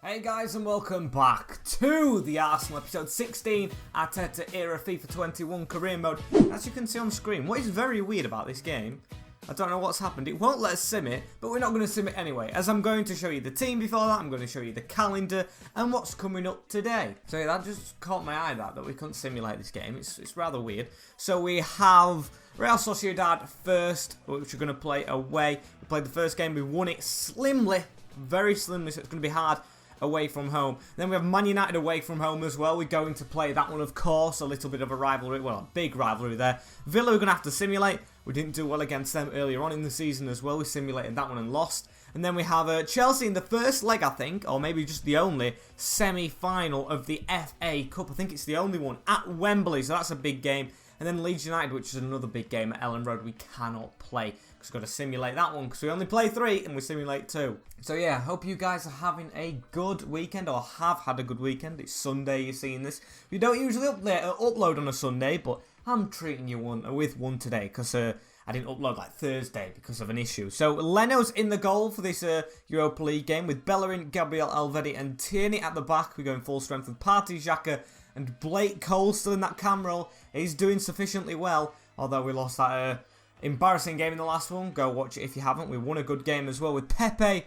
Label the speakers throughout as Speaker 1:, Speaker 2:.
Speaker 1: Hey guys, and welcome back to the Arsenal episode 16 Arteta era FIFA 21 career mode. As you can see on screen, what is very weird about this game, I don't know what's happened, it won't let us sim it, but we're not going to sim it anyway, as I'm going to show you the team before that, I'm going to show you the calendar and what's coming up today. So yeah, that just caught my eye that we couldn't simulate this game, it's rather weird. So we have Real Sociedad first, which we're going to play away. We played the first game, we won it slimly, very slimly, so it's going to be hard away from home. Then we have Man United away from home as well. We're going to play that one, of course, a little bit of a rivalry, well, a big rivalry there. Villa we're going to have to simulate. We didn't do well against them earlier on in the season as well. We simulated that one and lost. And then we have Chelsea in the first leg, I think, or maybe just the only semi-final of the FA Cup. I think it's the only one at Wembley, so that's a big game. And then Leeds United, which is another big game at Ellen Road, we cannot play because we've got to simulate that one because we only play 3 and we simulate 2. So yeah, hope you guys are having a good weekend or have had a good weekend. It's Sunday, you're seeing this. We don't usually upload on a Sunday, but I'm treating you with one today because I didn't upload like Thursday because of an issue. So Leno's in the goal for this Europa League game with Bellerin, Gabriel Alvedi and Tierney at the back. We're going full strength with Partey, Xhaka and Blake Cole still in that cam role. He's doing sufficiently well, although we lost that embarrassing game in the last one. Go watch it if you haven't. We won a good game as well with Pepe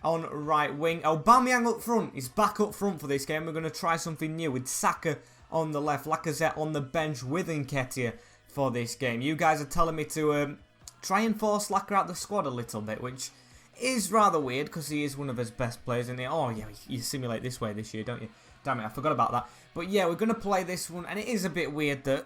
Speaker 1: on right wing. Aubameyang up front. He's back up front for this game. We're going to try something new with Saka on the left. Lacazette on the bench with Nketiah for this game. You guys are telling me to try and force Laka out the squad a little bit, which is rather weird because he is one of his best players in the... Oh yeah, you simulate this way this year, don't you? Damn it, I forgot about that. But yeah, we're going to play this one, and it is a bit weird that,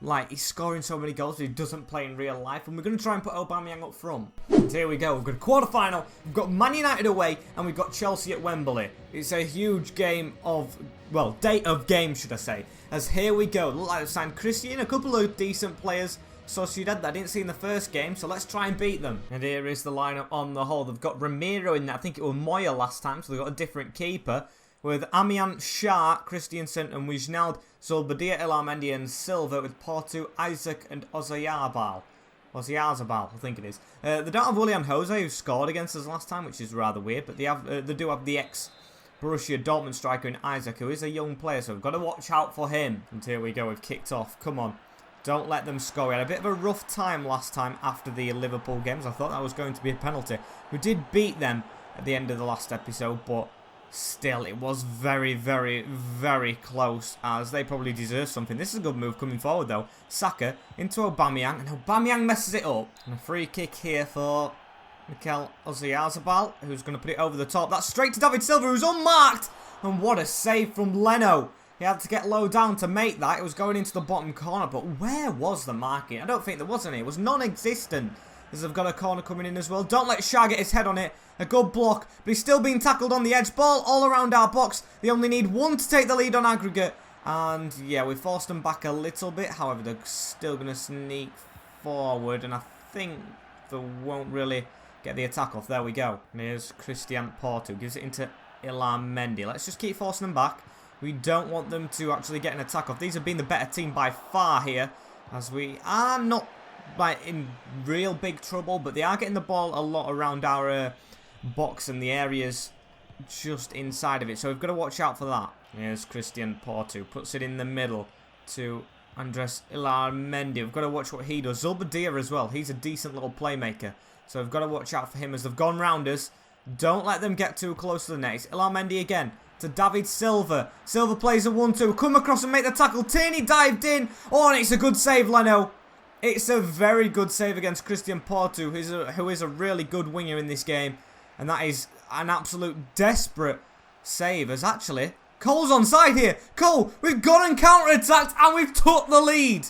Speaker 1: like, he's scoring so many goals, but he doesn't play in real life. And we're going to try and put Aubameyang up front. And here we go. We've got a quarter-final. We've got Man United away, and we've got Chelsea at Wembley. It's a huge game of, well, day of games, should I say. As here we go. Look like they've signed Christian, a couple of decent players. Sociedad that I didn't see in the first game, so let's try and beat them. And here is the lineup on the whole. They've got Ramiro in there. I think it was Moya last time, so they've got a different keeper. With Amian, Shah, Christiansen and Wijnald, Zolbadia, Elamendi and Silva with Porto, Isaac and Ozyarbal. Ozyarbal, I think it is. They don't have Willian Jose, who scored against us last time, which is rather weird, but they do have the ex-Borussia Dortmund striker in Isaac, who is a young player, so we've got to watch out for him. And here we go, we've kicked off. Come on. Don't let them score. We had a bit of a rough time last time after the Liverpool games. I thought that was going to be a penalty. We did beat them at the end of the last episode, but still, it was very, very, very close, as they probably deserve something. This is a good move coming forward, though. Saka into Aubameyang, and Aubameyang messes it up. And a free kick here for Mikel Ozyarbal, who's going to put it over the top. That's straight to David Silva, who's unmarked. And what a save from Leno. He had to get low down to make that. It was going into the bottom corner, but where was the marking? I don't think there was any. It was non-existent. As they've got a corner coming in as well. Don't let Shah get his head on it. A good block, but he's still being tackled on the edge. Ball all around our box. They only need one to take the lead on aggregate. And yeah, we forced them back a little bit. However, they're still going to sneak forward. And I think they won't really get the attack off. There we go. And here's Christian Porto. Gives it into Elamendi. Let's just keep forcing them back. We don't want them to actually get an attack off. These have been the better team by far here. As we are not in real big trouble, but they are getting the ball a lot around our box and the areas just inside of it, so we've got to watch out for that. Here's Christian Porto, puts it in the middle to Andres Elamendi. We've got to watch what he does. Zolbadia as well, he's a decent little playmaker, so we've got to watch out for him as they've gone round us. Don't let them get too close to the net. It's Elamendi again to David Silva. Silva plays a 1-2, come across and make the tackle. Tierney dived in. Oh, and it's a good save, Leno. It's a very good save against Christian Porto, who is a really good winger in this game. And that is an absolute desperate save. As actually, Cole's onside here. Cole, we've gone and counter-attacked and we've took the lead.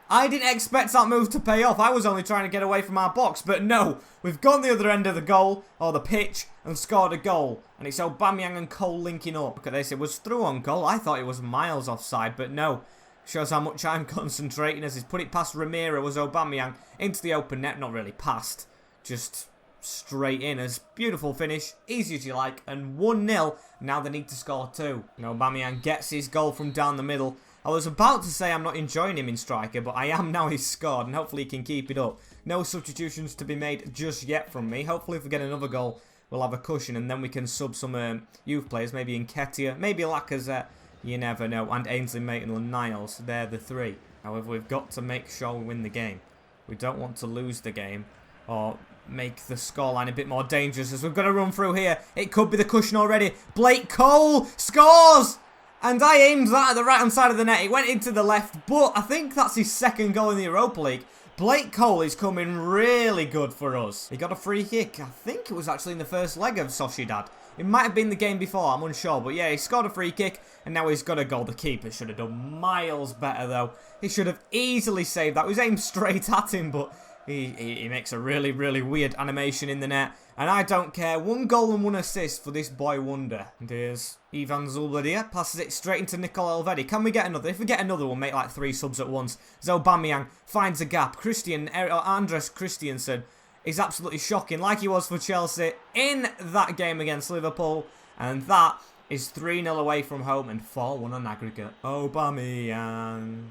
Speaker 1: I didn't expect that move to pay off. I was only trying to get away from our box. But no, we've gone the other end of the goal, or the pitch, and scored a goal. And it's Aubameyang and Cole linking up. Look at this, it was through on goal. I thought it was miles offside, but no. Shows how much I'm concentrating as he's put it past Ramiro as Aubameyang into the open net. Not really past, just straight in. As beautiful finish, easy as you like, and 1-0. Now they need to score 2. And Aubameyang gets his goal from down the middle. I was about to say I'm not enjoying him in striker, but I am now. He's scored, and hopefully he can keep it up. No substitutions to be made just yet from me. Hopefully if we get another goal, we'll have a cushion, and then we can sub some youth players, maybe Nketiah, maybe Lacazette, you never know, and Ainsley Maitland-Niles. They're the three. However, we've got to make sure we win the game. We don't want to lose the game or make the scoreline a bit more dangerous as we've got to run through here. It could be the cushion already. Blake Cole scores! And I aimed that at the right-hand side of the net. It went into the left, but I think that's his second goal in the Europa League. Blake Cole is coming really good for us. He got a free kick. I think it was actually in the first leg of Sociedad. It might have been the game before, I'm unsure. But yeah, he scored a free kick, and now he's got a goal. The keeper should have done miles better, though. He should have easily saved that. It was aimed straight at him, but he makes a really, really weird animation in the net. And I don't care. 1 goal and 1 assist for this boy wonder. And here's Ivan Zulbadia. Passes it straight into Nicolo Elvedi. Can we get another? If we get another, we'll make like 3 subs at once. Aubameyang finds a gap. Andres Christensen is absolutely shocking, like he was for Chelsea in that game against Liverpool. And that is 3-0 away from home and 4-1 on aggregate. Aubameyang.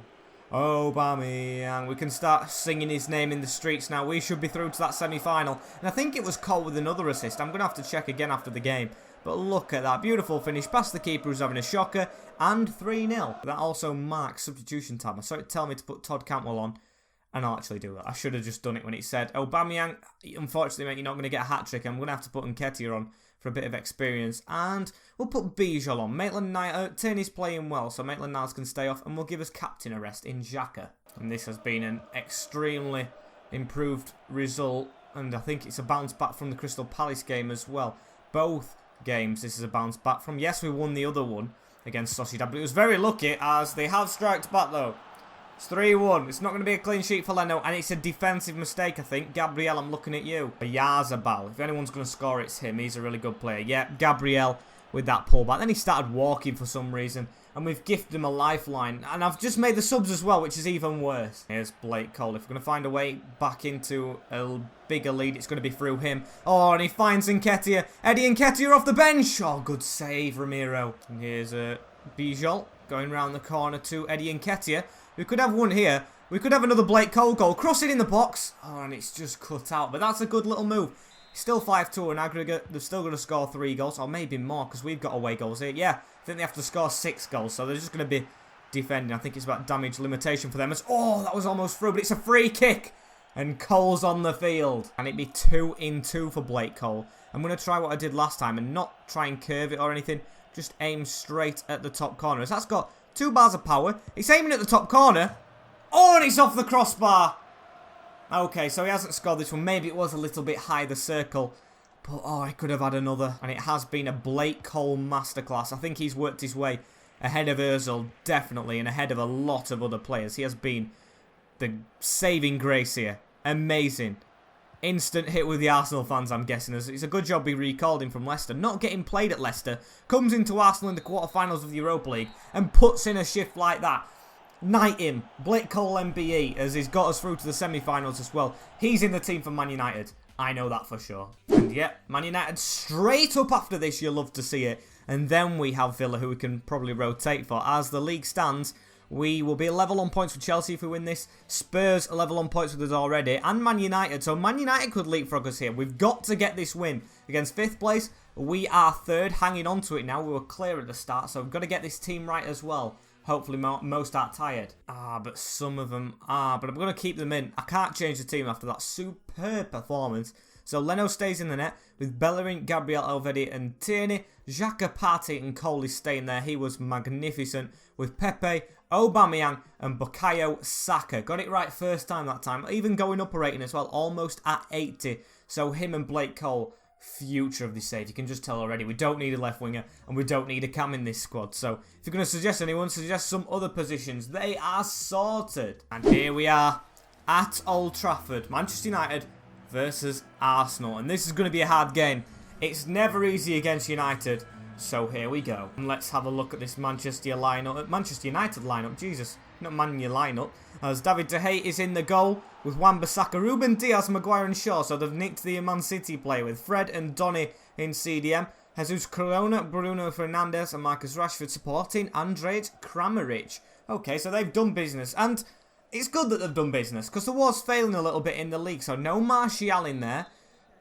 Speaker 1: Aubameyang. We can start singing his name in the streets now. We should be through to that semi-final. And I think it was Cole with another assist. I'm going to have to check again after the game. But look at that. Beautiful finish past the keeper who's having a shocker. And 3-0. That also marks substitution time. I saw it tell me to put Todd Cantwell on. And I'll actually do that. I should have just done it when it said Aubameyang. Unfortunately, mate, you're not going to get a hat-trick. I'm going to have to put Nketiah on for a bit of experience. And we'll put Bijol on. Maitland-Niles, Tierney's playing well, so Maitland-Niles can stay off. And we'll give us captain a rest in Xhaka. And this has been an extremely improved result. And I think it's a bounce back from the Crystal Palace game as well. Both games this is a bounce back from. Yes, we won the other one against Sociedad, but it was very lucky as they have striked back though. It's 3-1. It's not going to be a clean sheet for Leno, and it's a defensive mistake, I think. Gabriel, I'm looking at you. Yarzabal. If anyone's going to score, it's him. He's a really good player. Yeah, Gabriel with that pullback. Then he started walking for some reason, and we've gifted him a lifeline. And I've just made the subs as well, which is even worse. Here's Blake Cole. If we're going to find a way back into a bigger lead, it's going to be through him. Oh, and he finds Nketiah. Eddie Nketiah off the bench. Oh, good save, Ramiro. And here's Bijol going round the corner to Eddie Nketiah. We could have one here. We could have another Blake Cole goal. Cross it in the box. Oh, and it's just cut out. But that's a good little move. Still 5-2 in aggregate. They're still going to score 3 goals. Or maybe more because we've got away goals here. Yeah, I think they have to score 6 goals. So they're just going to be defending. I think it's about damage limitation for them. Oh, that was almost through. But it's a free kick. And Cole's on the field. And it'd be 2-2 for Blake Cole. I'm going to try what I did last time and not try and curve it or anything. Just aim straight at the top corner. As that's got 2 bars of power. It's aiming at the top corner. Oh, and it's off the crossbar. Okay, so he hasn't scored this one. Maybe it was a little bit high, the circle. But, oh, I could have had another. And it has been a Blake Cole masterclass. I think he's worked his way ahead of Ozil, definitely, and ahead of a lot of other players. He has been the saving grace here. Amazing. Instant hit with the Arsenal fans, I'm guessing. It's a good job we recalled him from Leicester. Not getting played at Leicester. Comes into Arsenal in the quarterfinals of the Europa League and puts in a shift like that. Knight him. Blake Cole MBE, as he's got us through to the semi-finals as well. He's in the team for Man United. I know that for sure. And yep, Man United straight up after this. You'll love to see it. And then we have Villa, who we can probably rotate for. As the league stands, we will be level on points with Chelsea if we win this. Spurs are level on points with us already. And Man United. So Man United could leapfrog us here. We've got to get this win against 5th place. We are 3rd, hanging on to it now. We were clear at the start, so we've got to get this team right as well. Hopefully most aren't tired. But some of them are. But I'm going to keep them in. I can't change the team after that superb performance. So Leno stays in the net with Bellerin, Gabriel Elvedi and Tierney. Xhaka, Partey and Cole is staying there. He was magnificent with Pepe, Aubameyang and Bukayo Saka. Got it right first time that time. Even going up a rating as well. Almost at 80. So him and Blake Cole, future of this side. You can just tell already. We don't need a left winger and we don't need a cam in this squad. So if you're going to suggest anyone, suggest some other positions. They are sorted. And here we are at Old Trafford. Manchester United versus Arsenal. And this is going to be a hard game. It's never easy against United. So here we go. And let's have a look at this Manchester United lineup. Jesus, not Man U lineup. As David De Gea is in the goal with Wan-Bissaka, Ruben Diaz, Maguire and Shaw. So they've nicked the Man City play with Fred and Donny in CDM. Jesus Corona, Bruno Fernandes and Marcus Rashford supporting Andrej Kramaric. Okay, so they've done business. And it's good that they've done business because the war's failing a little bit in the league. So no Martial in there.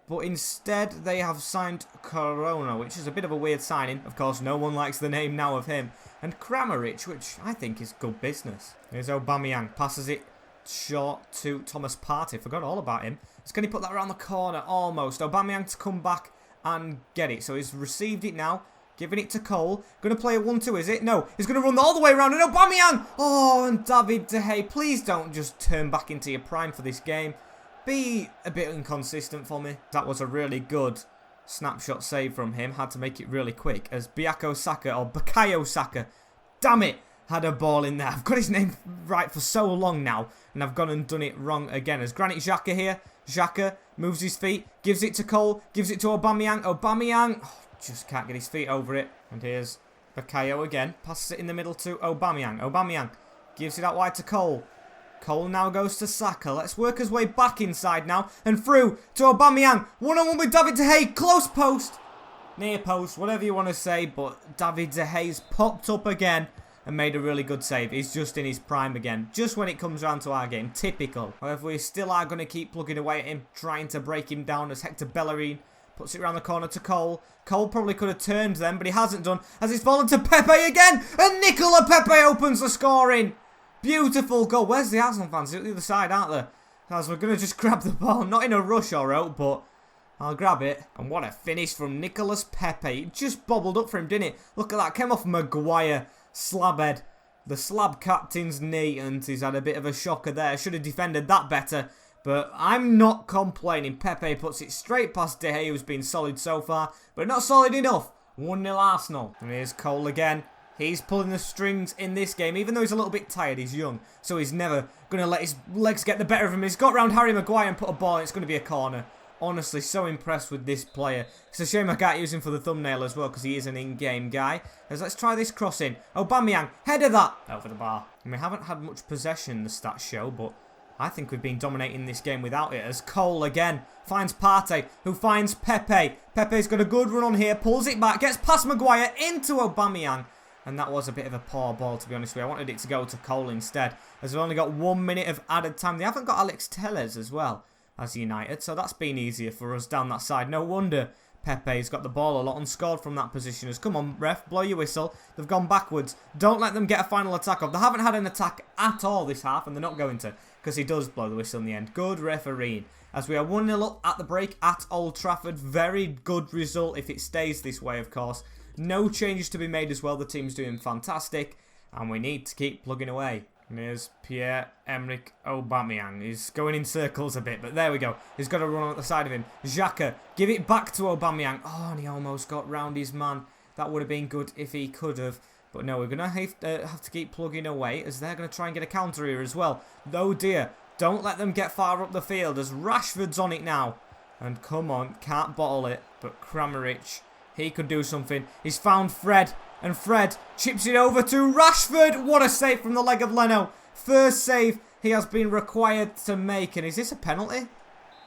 Speaker 1: But instead, they have signed Corona, which is a bit of a weird signing. Of course, no one likes the name now of him. And Kramaric, which I think is good business. Here's Aubameyang. Passes it short to Thomas Partey. Forgot all about him. Can he put that around the corner? Almost. Aubameyang to come back and get it. So he's received it now. Giving it to Cole. Going to play a 1-2, is it? No. He's going to run all the way around. And Aubameyang! Oh, and David De Gea. Please don't just turn back into your prime for this game. Be a bit inconsistent for me. That was a really good snapshot save from him. Had to make it really quick. As Bukayo Saka, or Bukayo Saka, damn it, had a ball in there. I've got his name right for so long now. And I've gone and done it wrong again. As Granit Xhaka here. Xhaka moves his feet. Gives it to Cole. Gives it to Aubameyang. Aubameyang. Oh, just can't get his feet over it. And here's Bukayo again. Passes it in the middle to Aubameyang. Aubameyang gives it out wide to Cole. Cole now goes to Saka. Let's work his way back inside now. And through to Aubameyang. One-on-one with David De Gea. Close post. Near post. Whatever you want to say. But David De Gea's popped up again and made a really good save. He's just in his prime again. Just when it comes around to our game. Typical. However, we still are going to keep plugging away at him. Trying to break him down as Hector Bellerin puts it around the corner to Cole. Cole probably could have turned then, but he hasn't done. As it's fallen to Pepe again. And Nicola Pepe opens the scoring. Beautiful goal. Where's the Arsenal fans? They're at the other side, aren't they? As we're going to just grab the ball. Not in a rush or out, but I'll grab it. And what a finish from Nicolas Pepe. It just bobbled up for him, didn't it? Look at that. Came off Maguire. Slabhead. The slab captain's knee. And he's had a bit of a shocker there. Should have defended that better. But I'm not complaining. Pepe puts it straight past De Gea, who's been solid so far. But not solid enough. 1-0 Arsenal. And here's Cole again. He's pulling the strings in this game. Even though he's a little bit tired, he's young. So he's never going to let his legs get the better of him. He's got round Harry Maguire and put a ball. And it's going to be a corner. Honestly, so impressed with this player. It's a shame I can't use him for the thumbnail as well, because he is an in-game guy. As let's try this crossing. Aubameyang, head of that. Over the bar. And we haven't had much possession, the stats show, but I think we've been dominating this game without it. As Cole again finds Partey, who finds Pepe. Pepe's got a good run on here, pulls it back, gets past Maguire into Aubameyang. And that was a bit of a poor ball, to be honest with you. I wanted it to go to Cole instead. As we've only got 1 minute of added time. They haven't got Alex Telles as well as United. So that's been easier for us down that side. No wonder Pepe's got the ball a lot and scored from that position. As come on, ref, blow your whistle. They've gone backwards. Don't let them get a final attack off. They haven't had an attack at all this half, and they're not going to, because he does blow the whistle in the end. Good refereeing. As we are 1-0 up at the break at Old Trafford. Very good result if it stays this way, of course. No changes to be made as well. The team's doing fantastic. And we need to keep plugging away. And here's Pierre-Emerick Aubameyang. He's going in circles a bit, but there we go. He's got to run on the side of him. Xhaka, give it back to Aubameyang. Oh, and he almost got round his man. That would have been good if he could have. But no, we're going to have to keep plugging away, as they're going to try and get a counter here as well. Oh dear, don't let them get far up the field, as Rashford's on it now. And come on, can't bottle it. But Kramaric, he could do something. He's found Fred. And Fred chips it over to Rashford. What a save from the leg of Leno. First save he has been required to make. And is this a penalty?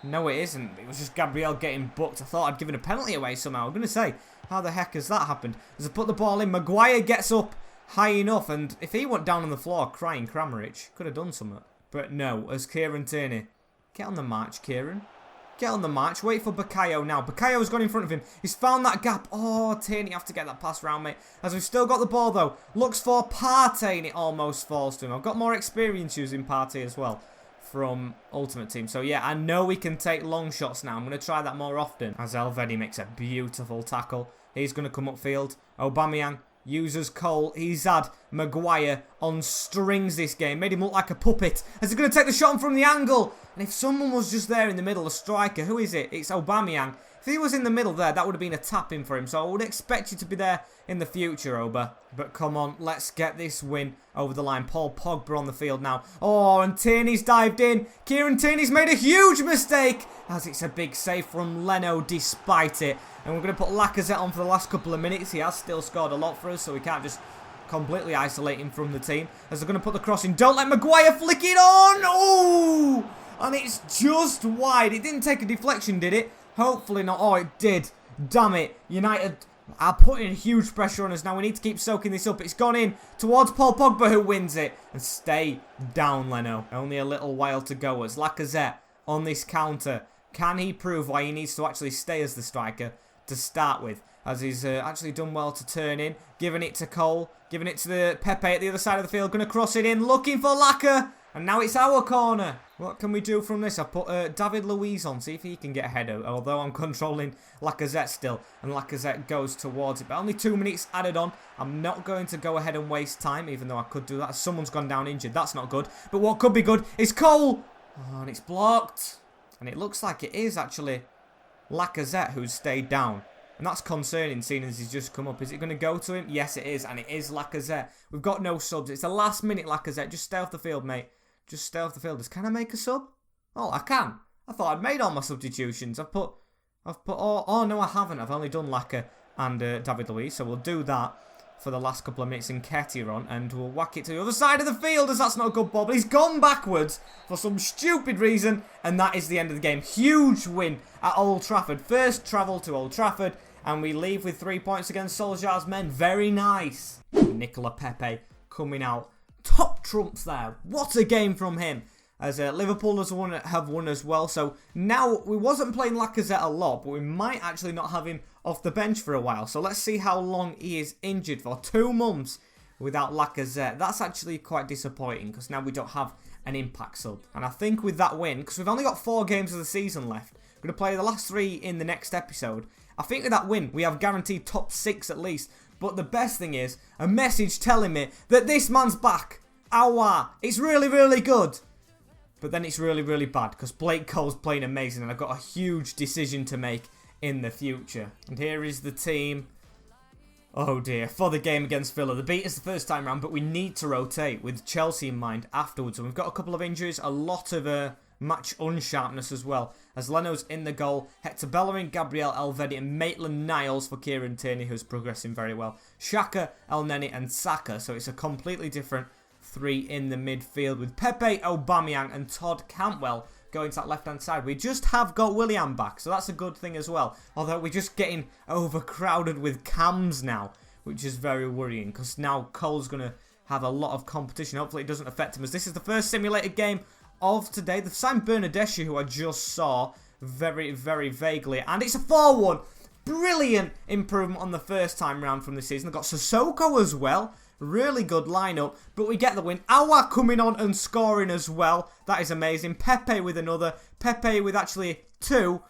Speaker 1: No, it isn't. It was just Gabriel getting booked. I thought I'd given a penalty away somehow. I'm going to say, how the heck has that happened? As I put the ball in, Maguire gets up high enough. And if he went down on the floor crying, Kramaric could have done something. But no, as Kieran Tierney. Get on the march, Kieran. Get on the march. Wait for Bukayo now. Bukayo's gone in front of him. He's found that gap. Oh, Tierney have to get that pass round, mate. As we've still got the ball, though. Looks for Partey, and it almost falls to him. I've got more experience using Partey as well from Ultimate Team. So, yeah, I know we can take long shots now. I'm going to try that more often. As Elvedi makes a beautiful tackle. He's going to come upfield. Aubameyang uses Cole. He's had Maguire on strings this game. Made him look like a puppet. As he's going to take the shot from the angle. And if someone was just there in the middle, a striker, who is it? It's Aubameyang. If he was in the middle there, that would have been a tap-in for him. So I would expect you to be there in the future, Oba. But come on, let's get this win over the line. Paul Pogba on the field now. Oh, and Tierney's dived in. Kieran Tierney's made a huge mistake. As it's a big save from Leno despite it. And we're going to put Lacazette on for the last couple of minutes. He has still scored a lot for us, so we can't just completely isolate him from the team. As they're going to put the cross in. Don't let Maguire flick it on. Oh! And it's just wide. It didn't take a deflection, did it? Hopefully not. Oh, it did. Damn it. United are putting huge pressure on us now. We need to keep soaking this up. It's gone in towards Paul Pogba, who wins it. And stay down, Leno. Only a little while to go as Lacazette on this counter Can he prove why he needs to actually stay as the striker to start with? As he's actually done well to turn in. Giving it to Cole. Giving it to the Pepe at the other side of the field. Going to cross it in. Looking for Laka. And now it's our corner. What can we do from this? I put David Luiz on. See if he can get a header. Although I'm controlling Lacazette still. And Lacazette goes towards it. But only 2 minutes added on. I'm not going to go ahead and waste time. Even though I could do that. Someone's gone down injured. That's not good. But what could be good is Cole. Oh, and it's blocked. And it looks like it is actually Lacazette who's stayed down. And that's concerning, seeing as he's just come up. Is it going to go to him? Yes, it is. And it is Lacazette. We've got no subs. It's the last minute, Lacazette. Just stay off the field, mate. Just stay off the field. Can I make a sub? Oh, I can. I thought I'd made all my substitutions. I've put oh, no, I haven't. I've only done Laka and David Luiz. So we'll do that for the last couple of minutes. And Ketia on. And we'll whack it to the other side of the field, as that's not a good ball. But he's gone backwards for some stupid reason. And that is the end of the game. Huge win at Old Trafford. First travel to Old Trafford. And we leave with 3 points against Solskjaer's men. Very nice. Nicola Pepe coming out. Top trumps there. What a game from him. As Liverpool have won as well. So now we wasn't playing Lacazette a lot. But we might actually not have him off the bench for a while. So let's see how long he is injured for. 2 months without Lacazette. That's actually quite disappointing. Because now we don't have an impact sub. And I think with that win. Because we've only got 4 games of the season left. We're going to play the last 3 in the next episode. I think with that win, we have guaranteed top 6 at least. But the best thing is, a message telling me that this man's back. Awa. It's really, really good. But then it's really, really bad. Because Blake Cole's playing amazing. And I've got a huge decision to make in the future. And here is the team. Oh dear. For the game against Villa. The beat is the first time round. But we need to rotate with Chelsea in mind afterwards. And we've got a couple of injuries. A lot of match unsharpness as well. As Leno's in the goal, Hector Bellerin, Gabriel Elvedi and Maitland-Niles for Kieran Tierney, who's progressing very well. Xhaka, El Neni and Saka, so it's a completely different 3 in the midfield with Pepe, Aubameyang and Todd Cantwell going to that left-hand side. We just have got Willian back, so that's a good thing as well. Although we're just getting overcrowded with cams now, which is very worrying because now Cole's going to have a lot of competition. Hopefully it doesn't affect him as this is the first simulated game of today. The Sam Bernadeschi, who I just saw very, very vaguely. And it's a 4-1. Brilliant improvement on the first time round from the season. They've got Sissoko as well. Really good lineup. But we get the win. Awa coming on and scoring as well. That is amazing. Pepe with another. Pepe with actually 2.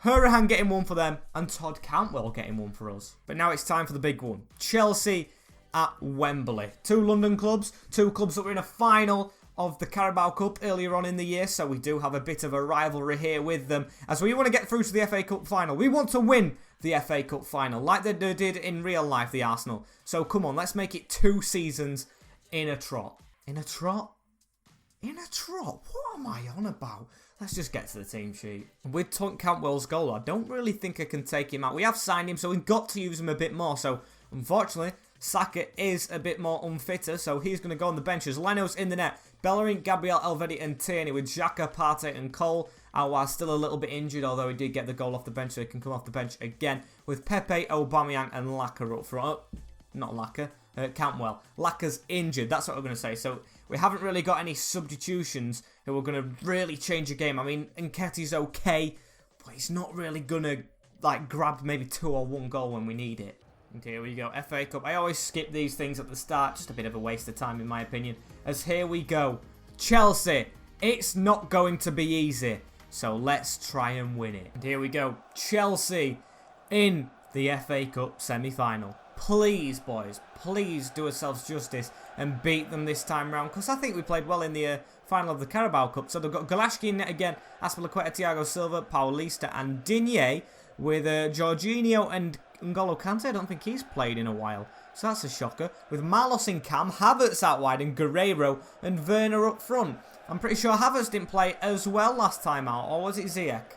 Speaker 1: Hurahan getting 1 for them. And Todd Cantwell getting 1 for us. But now it's time for the big one. Chelsea at Wembley. 2 London clubs. 2 clubs that were in a final of the Carabao Cup earlier on in the year, so we do have a bit of a rivalry here with them, as we want to get through to the FA Cup final. We want to win the FA Cup final, like they did in real life, the Arsenal. So come on, let's make it 2 seasons in a trot. In a trot? In a trot? What am I on about? Let's just get to the team sheet. With Cantwell's goal, I don't really think I can take him out. We have signed him, so we've got to use him a bit more, so unfortunately Saka is a bit more unfitter, so he's going to go on the bench as Leno's in the net. Bellerin, Gabriel Elvedi and Tierney with Xhaka, Partey and Cole. Aouar still a little bit injured, although he did get the goal off the bench, so he can come off the bench again. With Pepe, Aubameyang and Laka up front. Oh, not Laka, Cantwell. Laka's injured, that's what we're going to say. So we haven't really got any substitutions who are going to really change the game. I mean, Nketiah's okay, but he's not really going to like grab maybe 2 or 1 goal when we need it. And here we go, FA Cup. I always skip these things at the start. Just a bit of a waste of time in my opinion. As here we go. Chelsea. It's not going to be easy. So let's try and win it. And here we go. Chelsea in the FA Cup semi-final. Please, boys. Please do ourselves justice and beat them this time round. Because I think we played well in the final of the Carabao Cup. So they've got Galashki in net again. Azpilicueta, Thiago Silva, Paulista and Digne. With Jorginho and N'Golo Kante. I don't think he's played in a while. So that's a shocker. With Marlos in cam, Havertz out wide and Guerreiro and Werner up front. I'm pretty sure Havertz didn't play as well last time out. Or was it Ziyech?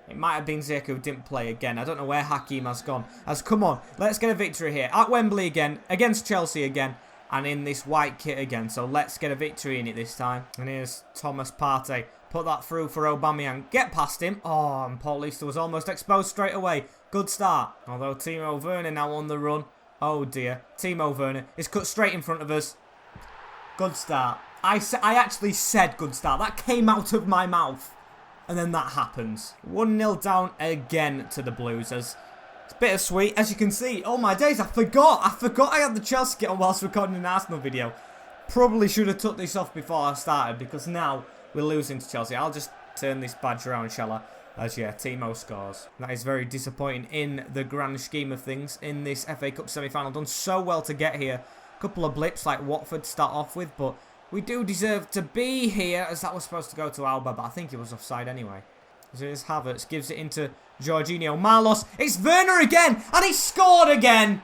Speaker 1: It might have been Ziyech who didn't play again. I don't know where Hakim has gone. As come on, let's get a victory here. At Wembley again. Against Chelsea again. And in this white kit again. So let's get a victory in it this time. And here's Thomas Partey. Put that through for Aubameyang. Get past him. Oh, and Paulista was almost exposed straight away. Good start. Although Timo Werner now on the run. Oh dear. Timo Werner is cut straight in front of us. Good start. I actually said good start. That came out of my mouth. And then that happens. 1-0 down again to the Blues. It's bittersweet, as you can see. Oh my days, I forgot I had the Chelsea kit on whilst recording an Arsenal video. Probably should have took this off before I started, because now we're losing to Chelsea. I'll just turn this badge around, shall I? As yeah, Timo scores. That is very disappointing in the grand scheme of things in this FA Cup semi-final. Done so well to get here. A couple of blips like Watford to start off with, but we do deserve to be here, as that was supposed to go to Alba, but I think it was offside anyway. As it is Havertz, gives it into Jorginho. Marlos, it's Werner again, and he scored again!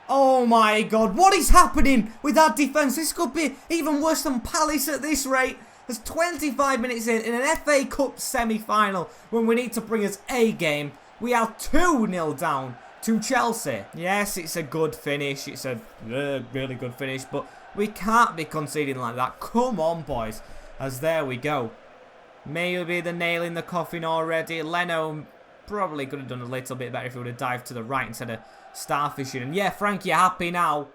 Speaker 1: Oh my god, what is happening with that defence? This could be even worse than Palace at this rate. There's 25 minutes in an FA Cup semi-final when we need to bring us a game. We are 2-0 down to Chelsea. Yes, it's a good finish. It's a really good finish, but we can't be conceding like that. Come on, boys. As there we go. Maybe the nail in the coffin already. Leno probably could have done a little bit better if he would have dived to the right instead of starfishing. And yeah, Frank, you're happy now.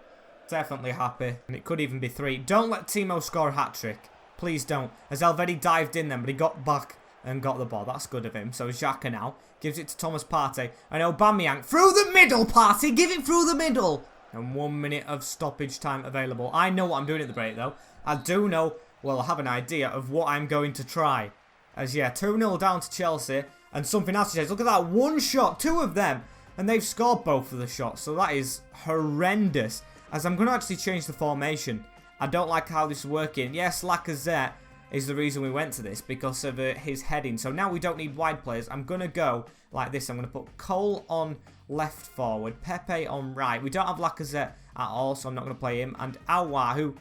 Speaker 1: Definitely happy. And it could even be 3. Don't let Timo score a hat-trick. Please don't. As Elvedi dived in then, but he got back and got the ball. That's good of him. So Xhaka now gives it to Thomas Partey. And Aubameyang through the middle, Partey. Give it through the middle. And 1 minute of stoppage time available. I know what I'm doing at the break, though. I do know, well, I have an idea of what I'm going to try. As, yeah, 2-0 down to Chelsea. And something else to say. Look at that. 1 shot. 2 of them. And they've scored both of the shots. So that is horrendous. As I'm going to actually change the formation. I don't like how this is working. Yes, Lacazette is the reason we went to this because of his heading. So now we don't need wide players. I'm going to go like this. I'm going to put Cole on left forward, Pepe on right. We don't have Lacazette at all, so I'm not going to play him. And Aouar, who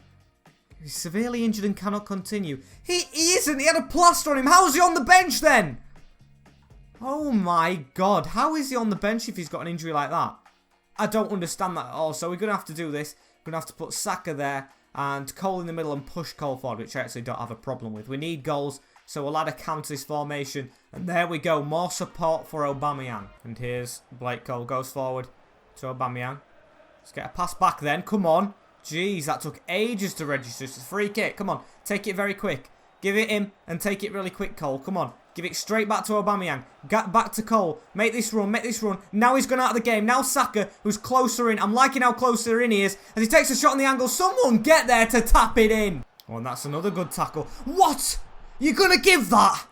Speaker 1: is severely injured and cannot continue. He isn't. He had a plaster on him. How's he on the bench then? Oh my god. How is he on the bench if he's got an injury like that? I don't understand that at all. So we're going to have to do this. We're going to have to put Saka there. And Cole in the middle and push Cole forward, which I actually don't have a problem with. We need goals, so we'll add a counter this formation. And there we go, more support for Aubameyang. And here's Blake Cole, goes forward to Aubameyang. Let's get a pass back then, come on. Jeez, that took ages to register. It's a free kick, come on, take it very quick. Give it him and take it really quick, Cole, come on. Give it straight back to Aubameyang. Get back to Cole. Make this run, make this run. Now he's gone out of the game. Now Saka, who's closer in. I'm liking how closer in he is. As he takes a shot on the angle. Someone get there to tap it in. Oh, and that's another good tackle. What? You're going to give that?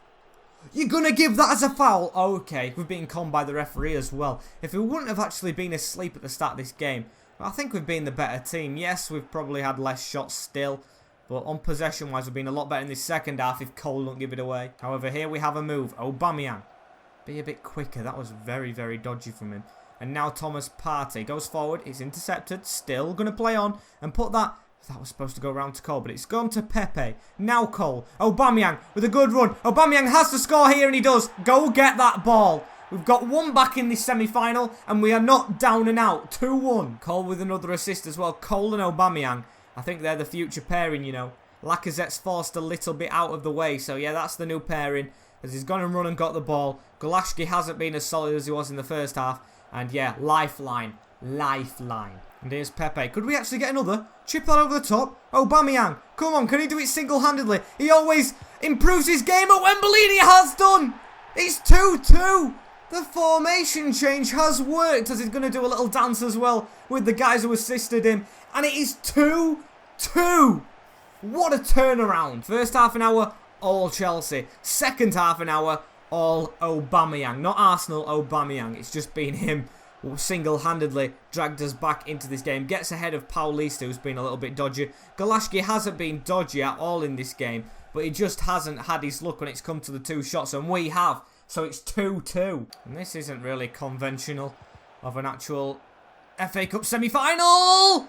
Speaker 1: You're going to give that as a foul? Okay, we've been conned by the referee as well. If we wouldn't have actually been asleep at the start of this game, I think we've been the better team. Yes, we've probably had less shots still. But on possession-wise, we've been a lot better in this second half if Cole don't give it away. However, here we have a move. Aubameyang. Be a bit quicker. That was very, very dodgy from him. And now Thomas Partey goes forward. It's intercepted. Still going to play on. And put that... That was supposed to go around to Cole, but it's gone to Pepe. Now Cole. Aubameyang with a good run. Aubameyang has to score here, and he does. Go get that ball. We've got 1 back in this semi-final, and we are not down and out. 2-1. Cole with another assist as well. Cole and Aubameyang. I think they're the future pairing, you know. Lacazette's forced a little bit out of the way. So, yeah, that's the new pairing. As he's gone and run and got the ball. Golashki hasn't been as solid as he was in the first half. And, yeah, lifeline. Lifeline. And here's Pepe. Could we actually get another? Chip that over the top. Aubameyang. Come on, can he do it single-handedly? He always improves his game at Wembley, and he has done. It's 2-2. The formation change has worked, as he's going to do a little dance as well with the guys who assisted him. And it is 2-2. What a turnaround. First half an hour, all Chelsea. Second half an hour, all Aubameyang. Not Arsenal, Aubameyang. It's just been him who single-handedly dragged us back into this game. Gets ahead of Paulista, who's been a little bit dodgy. Golashki hasn't been dodgy at all in this game, but he just hasn't had his luck when it's come to the 2 shots, and we have. So it's 2-2. And this isn't really conventional of an actual FA Cup semi-final.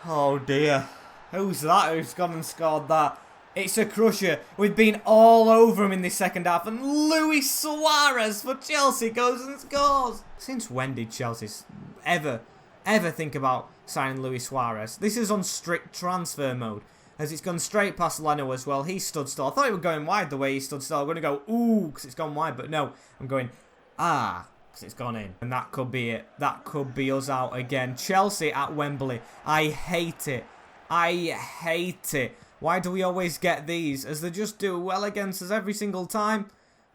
Speaker 1: Oh dear. Who's that who's gone and scored that? It's a crusher. We've been all over him in this second half. And Luis Suarez for Chelsea goes and scores. Since when did Chelsea ever think about signing Luis Suarez? This is on strict transfer mode. As it's gone straight past Leno as well. He stood still. I thought he was going wide the way he stood still. I'm going to go, ooh, because it's gone wide. But no, I'm going, ah, because it's gone in. And that could be it. That could be us out again. Chelsea at Wembley. I hate it. I hate it. Why do we always get these? As they just do well against us every single time.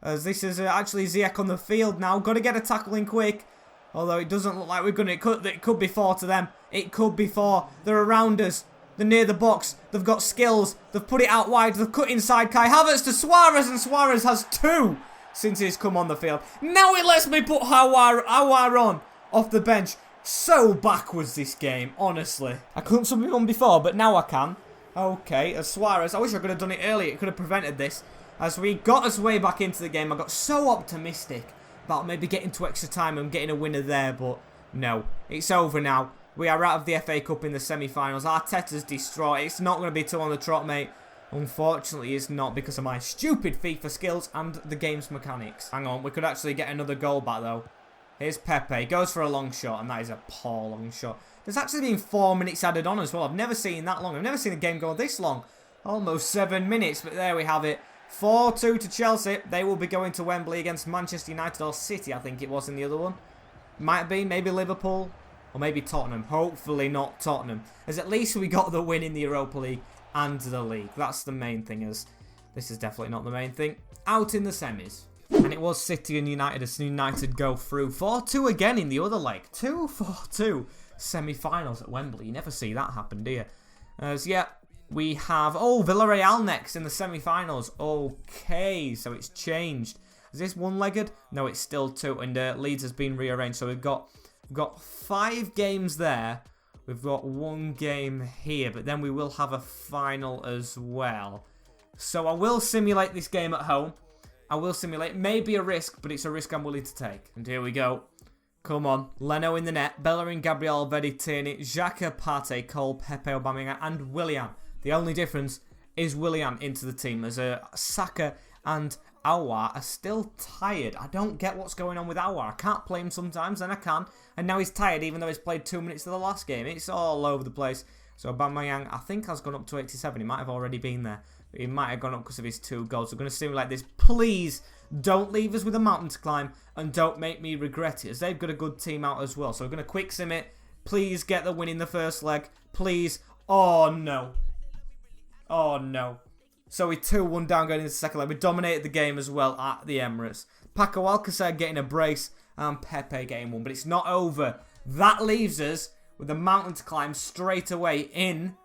Speaker 1: As this is actually Ziyech on the field now. Got to get a tackle in quick. Although it doesn't look like we're going to. It could be 4 to them. It could be 4. They're around us. They're near the box. They've got skills. They've put it out wide. They've cut inside Kai Havertz to Suarez. And Suarez has 2 since he's come on the field. Now it lets me put Hawar on off the bench. So backwards this game, honestly. I couldn't sub him on before, but now I can. Okay, as Suarez. I wish I could have done it earlier. It could have prevented this. As we got us way back into the game, I got so optimistic about maybe getting to extra time and getting a winner there, but no. It's over now. We are out of the FA Cup in the semi-finals. Arteta's distraught. It's not going to be 2 on the trot, mate. Unfortunately, it's not because of my stupid FIFA skills and the game's mechanics. Hang on, we could actually get another goal back, though. Here's Pepe. Goes for a long shot, and that is a poor long shot. There's actually been 4 minutes added on as well. I've never seen that long. I've never seen a game go this long. Almost 7 minutes, but there we have it. 4-2 to Chelsea. They will be going to Wembley against Manchester United or City, I think it was in the other one. Might be, maybe Liverpool, or maybe Tottenham. Hopefully not Tottenham. As at least we got the win in the Europa League and the league. That's the main thing. As this is definitely not the main thing. Out in the semis. And it was City and United as United go through. 4-2 again in the other leg. 2-4-2 semi-finals at Wembley. You never see that happen, do you? As, yeah, we have, Villarreal next in the semi-finals. Okay, so it's changed. Is this one-legged? No, it's still 2. And Leeds has been rearranged. So we've got 5 games there. We've got 1 game here. But then we will have a final as well. So I will simulate this game at home. I will simulate. Maybe a risk, but it's a risk I'm willing to take. And here we go. Come on. Leno in the net. Bellerin, Gabriel, Alvedi, Tierney, Xhaka, Partey, Cole, Pepe, Aubameyang, and Willian. The only difference is Willian into the team. As Saka and Aouar are still tired. I don't get what's going on with Aouar. I can't play him sometimes, then I can. And now he's tired, even though he's played 2 minutes of the last game. It's all over the place. So Aubameyang, I think, has gone up to 87. He might have already been there. But he might have gone up because of his 2 goals. We're going to simulate this. Please don't leave us with a mountain to climb. And don't make me regret it. As they've got a good team out as well. So we're going to quick sim it. Please get the win in the first leg. Please. Oh, no. Oh, no. So we're 2-1 down going into the second leg. We dominated the game as well at the Emirates. Paco Alcacer getting a brace. And Pepe getting 1. But it's not over. That leaves us with a mountain to climb straight away in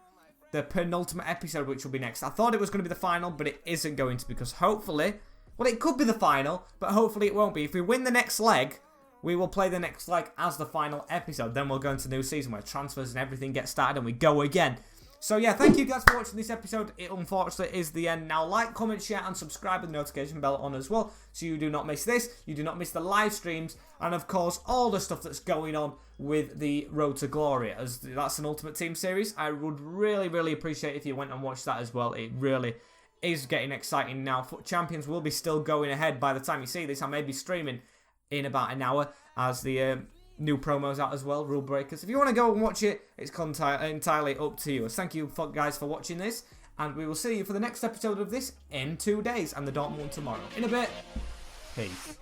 Speaker 1: the penultimate episode, which will be next. I thought it was going to be the final, but it isn't going to, because hopefully, well, it could be the final, but hopefully it won't be. If we win the next leg, we will play the next leg as the final episode. Then we'll go into the new season where transfers and everything get started and we go again. So yeah, thank you guys for watching this episode. It unfortunately is the end now. Like, comment, share and subscribe with the notification bell on as well, so you do not miss this, you do not miss the live streams, and of course all the stuff that's going on with the Road to Glory, as that's an Ultimate Team series. I would really appreciate if you went and watched that as well. It really is getting exciting now. Foot Champions will be still going ahead by the time you see this. I may be streaming in about an hour as the new promos out as well, Rule Breakers. If you want to go and watch it, it's entirely up to you. Thank you guys for watching this, and we will see you for the next episode of this in 2 days, and the Dortmund one tomorrow. In a bit, peace.